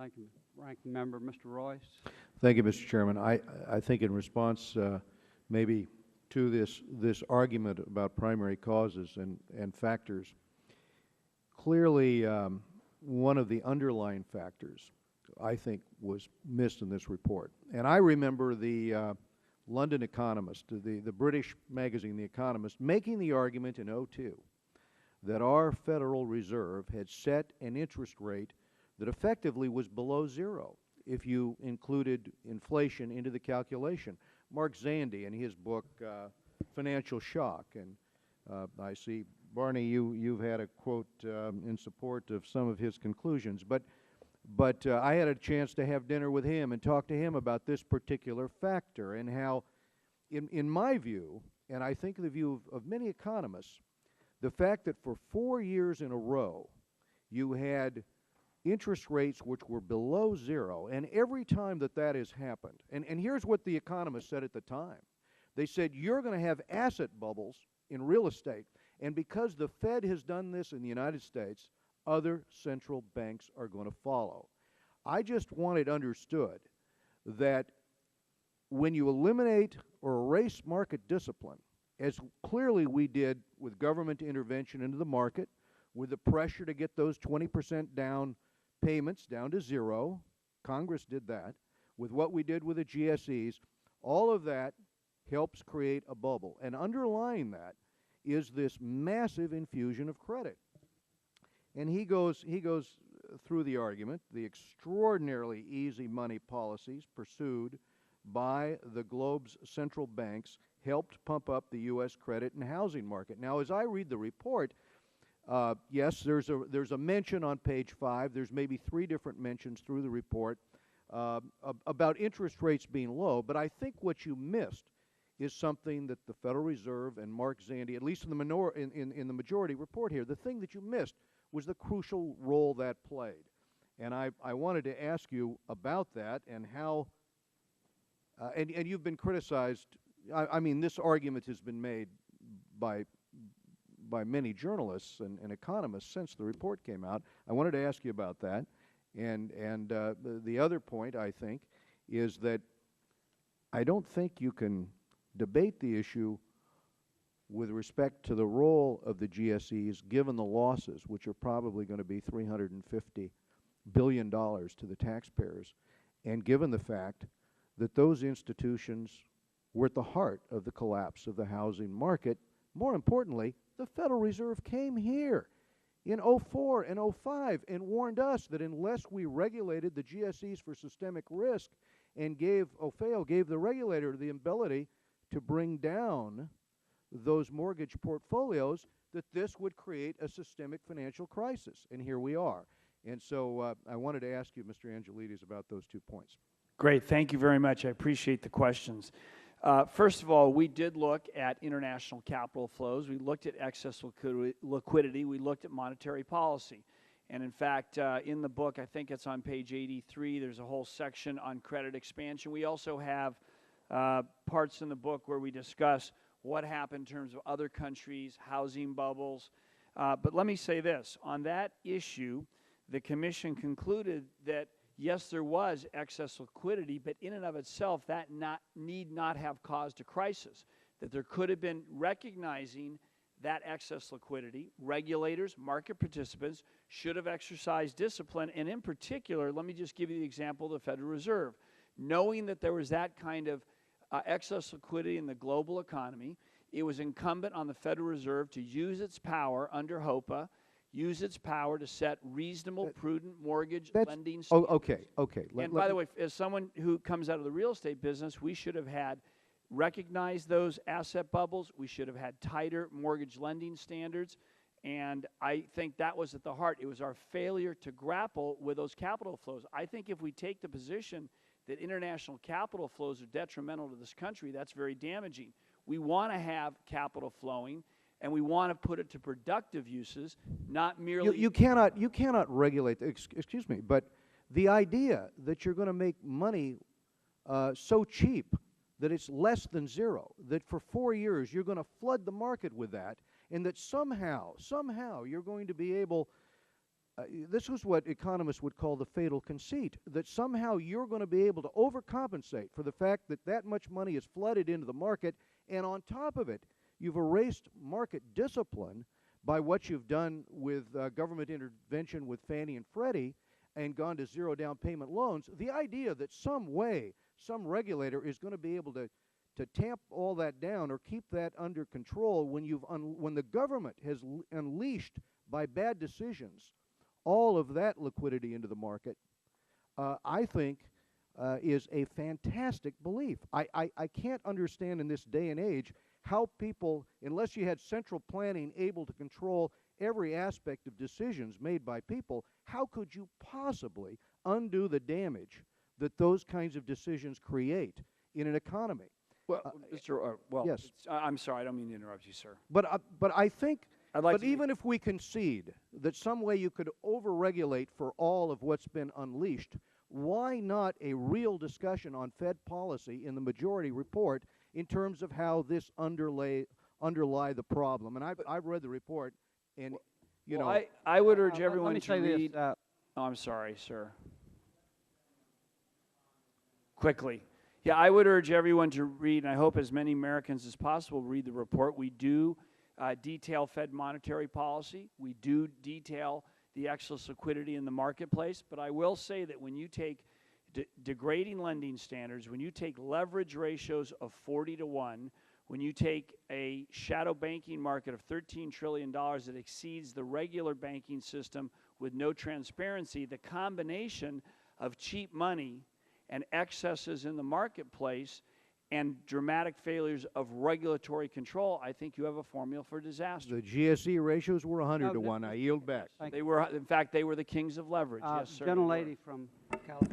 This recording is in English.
Thank you, Ranking Member. Mr. Royce. Thank you, Mr. Chairman. I think in response maybe to this argument about primary causes and factors, clearly one of the underlying factors I think was missed in this report. And I remember the London Economist, the British magazine, The Economist, making the argument in '02 that our Federal Reserve had set an interest rate that effectively was below zero if you included inflation into the calculation. Mark Zandi, in his book Financial Shock, and I see, Barney, you've had a quote in support of some of his conclusions, but I had a chance to have dinner with him and talk to him about this particular factor and how, in my view, and I think the view of many economists, the fact that for 4 years in a row you had interest rates which were below zero, and every time that has happened, and here's what the economists said at the time. They said, you're going to have asset bubbles in real estate, and because the Fed has done this in the United States, other central banks are going to follow. I just want it understood that when you eliminate or erase market discipline, as clearly we did with government intervention into the market, with the pressure to get those 20% down payments down to zero, Congress did that, with what we did with the GSEs, all of that helps create a bubble. And underlying that is this massive infusion of credit. And he goes through the argument, the extraordinarily easy money policies pursued by the globe's central banks helped pump up the U.S. credit and housing market. Now, as I read the report, yes, there's a mention on page 5. There's maybe 3 different mentions through the report about interest rates being low. But I think what you missed is something that the Federal Reserve and Mark Zandi, at least in the majority report here, the thing that you missed was the crucial role that played. And I wanted to ask you about that and how, and you've been criticized. I mean, this argument has been made by many journalists and economists since the report came out. I wanted to ask you about that. And the other point, I think, is that I don't think you can debate the issue with respect to the role of the GSEs given the losses, which are probably going to be $350 billion to the taxpayers, and given the fact that those institutions were at the heart of the collapse of the housing market. More importantly, the Federal Reserve came here in '04 and '05 and warned us that unless we regulated the GSEs for systemic risk and OFAO gave the regulator the ability to bring down those mortgage portfolios, that this would create a systemic financial crisis. And here we are. And so I wanted to ask you, Mr. Angelides, about those 2 points. Great. Thank you very much. I appreciate the questions. First of all, we did look at international capital flows. We looked at excess liquidity. We looked at monetary policy. And in fact, in the book, I think it's on page 83, there's a whole section on credit expansion. We also have parts in the book where we discuss what happened in terms of other countries, housing bubbles. But let me say this. On that issue, the Commission concluded that yes, there was excess liquidity, but in and of itself, that need not have caused a crisis. That there could have been, recognizing that excess liquidity, regulators, market participants should have exercised discipline. And in particular, let me just give you the example of the Federal Reserve. Knowing that there was that kind of excess liquidity in the global economy, it was incumbent on the Federal Reserve to use its power under HOPA, use its power to set reasonable, prudent mortgage lending standards. Okay. And by the way, as someone who comes out of the real estate business, we should have recognized those asset bubbles. We should have had tighter mortgage lending standards. And I think that was at the heart. It was our failure to grapple with those capital flows. I think if we take the position that international capital flows are detrimental to this country, that's very damaging. We want to have capital flowing, and we want to put it to productive uses, not merely... You cannot regulate, excuse me, but the idea that you're going to make money so cheap that it's less than zero, that for 4 years you're going to flood the market with that, and that somehow you're going to be able this is what economists would call the fatal conceit, that somehow you're going to be able to overcompensate for the fact that that much money is flooded into the market, and on top of it, you've erased market discipline by what you've done with government intervention with Fannie and Freddie and gone to zero down payment loans. The idea that some way, some regulator is going to be able to tamp all that down or keep that under control when the government has unleashed by bad decisions all of that liquidity into the market, I think is a fantastic belief. I can't understand in this day and age how people, unless you had central planning able to control every aspect of decisions made by people, how could you possibly undo the damage that those kinds of decisions create in an economy? Well, Mr. Yes. I'm sorry, I don't mean to interrupt you, sir. But I think, I'd like but even if we concede that some way you could overregulate for all of what's been unleashed, why not a real discussion on Fed policy in the majority report in terms of how this underlie the problem? And I've read the report, and you know, I would urge let everyone me to say read. this. Oh, I'm sorry, sir. Quickly. Yeah, I would urge everyone to read, and I hope as many Americans as possible read the report. We do detail Fed monetary policy. We do detail the excess liquidity in the marketplace. But I will say that when you take degrading lending standards, when you take leverage ratios of 40 to 1, when you take a shadow banking market of $13 trillion that exceeds the regular banking system with no transparency, the combination of cheap money and excesses in the marketplace and dramatic failures of regulatory control, I think you have a formula for disaster. the GSE ratios were 100 No, to 1. I yield back. Thank They were, in fact, they were the kings of leverage. Yes, sir. they were. Gentlelady from California.